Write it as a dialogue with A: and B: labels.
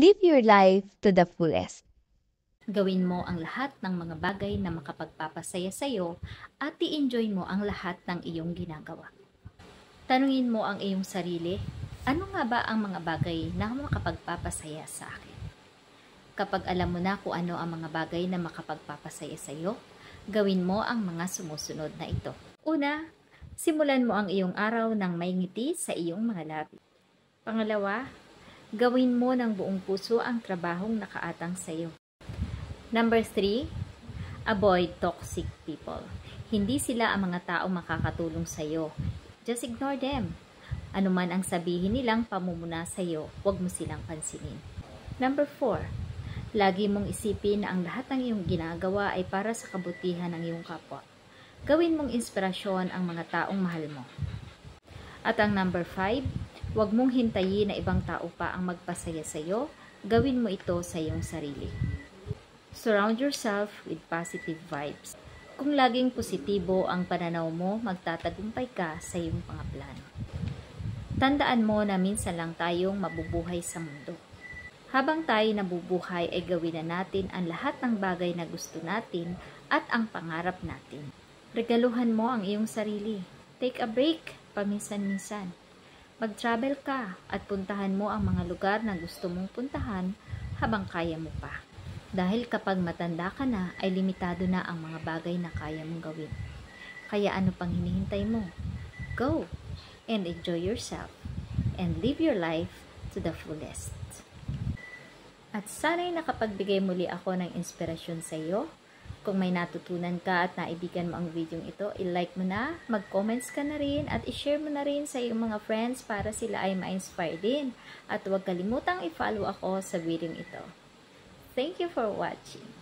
A: Live your life to the fullest.
B: Gawin mo ang lahat ng mga bagay na makapagpapasaya sa iyo at i-enjoy mo ang lahat ng iyong ginagawa. Tanungin mo ang iyong sarili, ano nga ba ang mga bagay na makapagpapasaya sa akin? Kapag alam mo na kung ano ang mga bagay na makapagpapasaya sa iyo, gawin mo ang mga sumusunod na ito. Una, simulan mo ang iyong araw ng may ngiti sa iyong mga labi. Pangalawa, gawin mo ng buong puso ang trabahong nakaatang sa iyo. Number 3, avoid toxic people. Hindi sila ang mga taong makakatulong sa iyo. Just ignore them. Ano man ang sabihin nilang pamumuna sa iyo, huwag mo silang pansinin. Number 4, lagi mong isipin na ang lahat ng iyong ginagawa ay para sa kabutihan ng iyong kapwa. Gawin mong inspirasyon ang mga taong mahal mo. At ang number 5, huwag mong hintayin na ibang tao pa ang magpasaya sa iyo. Gawin mo ito sa iyong sarili. Surround yourself with positive vibes. Kung laging positibo ang pananaw mo, magtatagumpay ka sa iyong mga plano. Tandaan mo na minsan lang tayong mabubuhay sa mundo. Habang tayo nabubuhay ay gawin na natin ang lahat ng bagay na gusto natin at ang pangarap natin. Regaluhan mo ang iyong sarili. Take a break paminsan-minsan. Mag-travel ka at puntahan mo ang mga lugar na gusto mong puntahan habang kaya mo pa. Dahil kapag matanda ka na, ay limitado na ang mga bagay na kaya mong gawin. Kaya ano pang hinihintay mo? Go and enjoy yourself and live your life to the fullest. At sana'y nakapagbigay muli ako ng inspirasyon sa iyo. Kung may natutunan ka at naibigan mo ang video ito, i-like mo na, mag-comments ka na rin at i-share mo na rin sa iyong mga friends para sila ay ma-inspire din. At huwag kalimutang i-follow ako sa video ito. Thank you for watching.